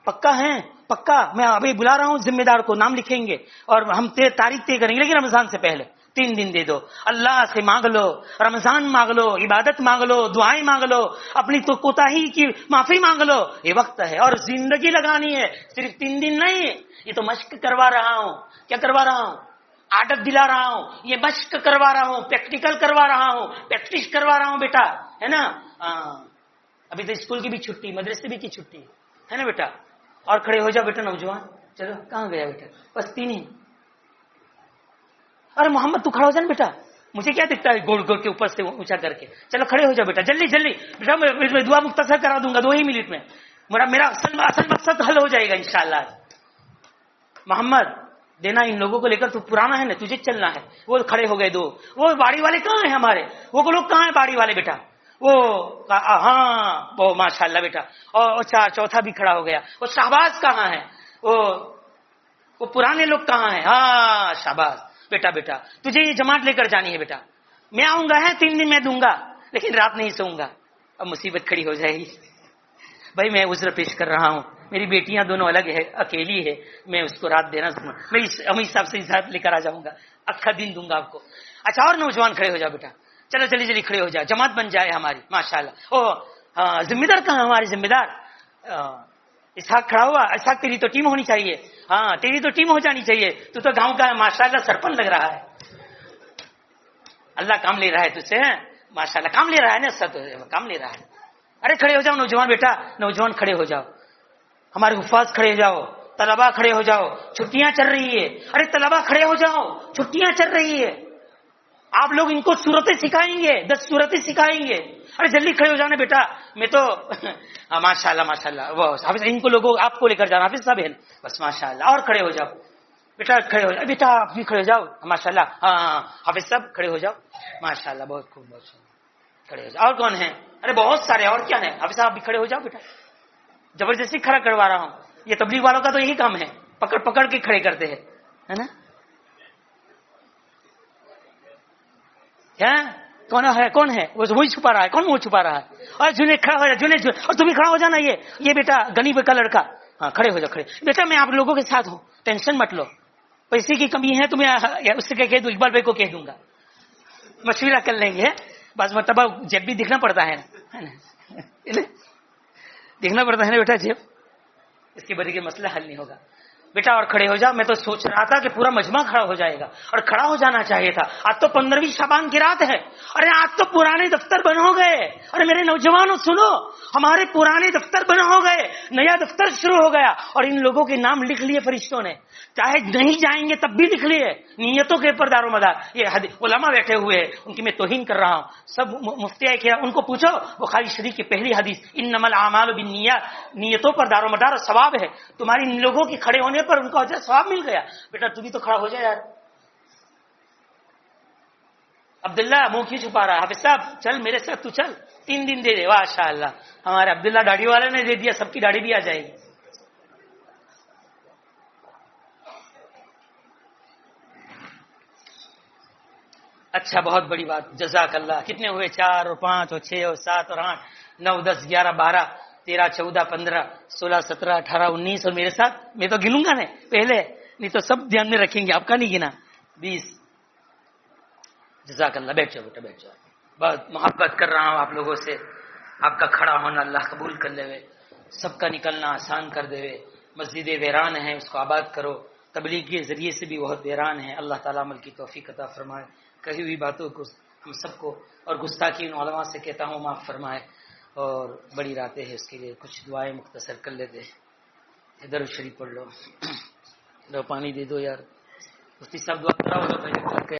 Speaker 1: پکا ہے, پکا. میں ابھی بلا رہا ہوں ذمہ دار کو, نام لکھیں گے اور ہم تاریخ طے کریں گے, لیکن رمضان سے پہلے 3 دن دے دو. اللہ سے مانگ لو, رمضان مانگ لو, عبادت مانگ لو, دعائیں مانگ لو, اپنی تو کوتاہی کی معافی مانگ لو. یہ وقت ہے اور زندگی لگانی ہے, صرف 3 دن نہیں. یہ تو مشق کروا رہا ہوں. کیا کروا رہا ہوں؟ عادت دلا رہا ہوں. یہ مشق کروا رہا ہوں, پریکٹیکل کروا رہا ہوں, پریکٹس کروا رہا ہوں بیٹا, ہے نا. ابھی تو اسکول کی بھی چھٹی, مدرسے بھی کی چھٹی ہے نا بیٹا. اور کھڑے ہو جاؤ بیٹا نوجوان. چلو کہاں گیا بیٹا, بس 3 ہی. ارے محمد تو کھڑا ہو جا نا بیٹا, مجھے کیا دکھتا ہے گول گول کے اوپر سے اونچا کر کے. چلو کھڑے ہو جاؤ بیٹا, جلدی جلدی بیٹا, میں دعا مختصر کرا دوں گا 2 ہی منٹ میں. میرا اصل مقصد حل ہو جائے گا انشاءاللہ. محمد دینا ان لوگوں کو لے کر, تو پرانا ہے نا, تجھے چلنا ہے. وہ کھڑے ہو گئے 2. وہ باڑی والے کہاں ہیں ہمارے, وہ لوگ کہاں ہیں باڑی والے بیٹا؟ وہ ہاں وہ ماشاء اللہ بیٹا. اور چوتھا بھی کھڑا ہو گیا. وہ شہباز کہاں ہے؟ وہ پرانے لوگ کہاں ہیں؟ ہاں شہباز بیٹا. بیٹا تجھے یہ جماعت لے کر جانی ہے بیٹا. میں آؤں گا ہے 3 دن میں دوں گا, لیکن رات نہیں سوؤں گا. اب مصیبت کھڑی ہو جائے گی بھائی. میں عذر پیش کر رہا ہوں, میری بیٹیاں دونوں الگ ہے, اکیلی ہے. میں اس کو رات دینا, میں امی صاحب سے ساتھ لے کر آ جاؤں گا, اکھا دن دوں گا آپ کو. اچھا اور نوجوان کھڑے ہو جاؤ بیٹا. چلو جلدی جلدی کھڑے ہو جاؤ, جماعت بن جائے ہماری ماشاءاللہ. ذمہ دار کہاں ہمارے ذمہ دار؟ اسحاق کھڑا ہوا. اسحاق تیری تو ٹیم ہونی چاہیے. ہاں تیری تو ٹیم ہو جانی چاہیے. تو گاؤں کا ماشاءاللہ سرپنچ لگ رہا ہے. اللہ کام لے رہا ہے تجھ سے, ماشاءاللہ کام لے رہا ہے نا, سب کام لے رہا ہے. ارے کھڑے ہو جاؤ نوجوان بیٹا, نوجوان کھڑے ہو جاؤ. ہمارے حفاظ کھڑے ہو جاؤ, طلبا کھڑے ہو جاؤ, چھٹیاں چل رہی ہے. ارے طلبا کھڑے ہو جاؤ, چھٹیاں چل رہی ہے. آپ لوگ ان کو صورتیں سکھائیں گے, 10 صورتیں سکھائیں گے. ارے جلدی کھڑے ہو جانا بیٹا. میں تو ماشاء اللہ ماشاء اللہ, وہ حافظ ان کو لوگوں آپ کو لے کر جانا, حافظ صاحب ہے بس ماشاء اللہ. اور کھڑے ہو جاؤ بیٹا, کھڑے ہو جاؤ بیٹا, آپ بھی کھڑے ہو جاؤ ماشاء اللہ. ہاں حافظ صاحب کھڑے ہو جاؤ ماشاء اللہ, بہت خوب, بہت کھڑے ہو جاؤ. اور کون ہے؟ ارے بہت سارے, اور کیا ہے؟ حافظ صاحب بھی کھڑے ہو جاؤ بیٹا. زبردستی کھڑا کروا رہا ہوں. یہ تبلیغ والوں کا تو یہی کام ہے, پکڑ پکڑ کے کھڑے کرتے ہیں, ہے نا. کون ہے وہ وہی چھپا رہا ہے, کون وہ چھپا رہا ہے؟ اور جنید کھڑا ہو جا, جنید, اور تم بھی کھڑا ہو جانا. یہ بیٹا غنی کا لڑکا, ہاں کھڑے ہو جاؤ. کھڑے بیٹا, میں آپ لوگوں کے ساتھ ہوں, ٹینشن مت لو. پیسے کی کمی ہے تو میں اس سے کہہ دوں, اقبال بھائی کو کہہ دوں گا, مشورہ کر لیں گے. بعض مرتبہ جب بھی دکھنا پڑتا ہے نا, دیکھنا پڑتا ہے نا بیٹا جب, اس کے بغیر مسئلہ حل نہیں ہوگا. بیٹا اور کھڑے ہو جا. میں تو سوچ رہا تھا کہ پورا مجمع کھڑا ہو جائے گا اور کھڑا ہو جانا چاہیے تھا. آج تو 15ویں شعبان کی رات ہے. ارے آج تو پرانے دفتر بند ہو گئے. ارے میرے نوجوانوں سنو, ہمارے پرانے دفتر بند ہو گئے, نیا دفتر شروع ہو گیا, اور ان لوگوں کے نام لکھ لیے فرشتوں نے, چاہے نہیں جائیں گے تب بھی لکھ لیے, نیتوں کے اوپر دار و مدار. یہ علماء بیٹھے ہوئے ہیں, ان کی میں توہین کر رہا ہوں. سب مفتی ہے کیا, ان کو پوچھو, بخاری شریف کی پہلی حدیث انما الاعمال بالنیات, نیتوں پر دار و مدار اور ثواب ہے. تمہاری ان لوگوں کے کھڑے ہونے پر ان کو اجر ثواب مل گیا. بیٹا تو بھی تو کھڑا ہو جائے یار. عبداللہ منہ کیوں چھپا رہا ہے؟ حافظ صاحب چل میرے ساتھ, تو چل 3 دن دے دے. ماشاء اللہ, ہمارے عبداللہ داڑھی والے نے دے دیا, سب کی داڑھی بھی آ جائے گی. اچھا, بہت بڑی بات, جزاک اللہ. کتنے ہوئے؟ 4 اور 5 اور 6 اور 7 اور 8 9 10 11 12 13 14 15 16 17 18 19, اور میرے ساتھ میں تو گنوں گا نہیں پہلے, نہیں تو سب دھیان میں رکھیں گے, آپ کا نہیں گنا. 20. جزاک اللہ. بیٹھ جاؤ بیٹا, بیٹھ جاؤ. بہت محبت کر رہا ہوں آپ لوگوں سے. آپ کا کھڑا ہونا اللہ قبول کر لے وے, سب کا نکلنا آسان کر دے وے. مسجد ویران ہے, اس کو آباد کرو. تبلیغ کے ذریعے سے بھی بہت ویران ہے. اللہ تعالیٰ عمل کی توفیق عطا فرمائے. کہی ہوئی باتوں کو ہم سب کو اور گستاخی ان علماء سے کہتا ہوں معاف فرمائے. اور بڑی راتیں ہیں, اس کے لیے کچھ دعائیں مختصر کر لیتے. ادھر شریف پڑھ لو. لو پانی دے دو یار. مفتی صاحب دعا کراؤ.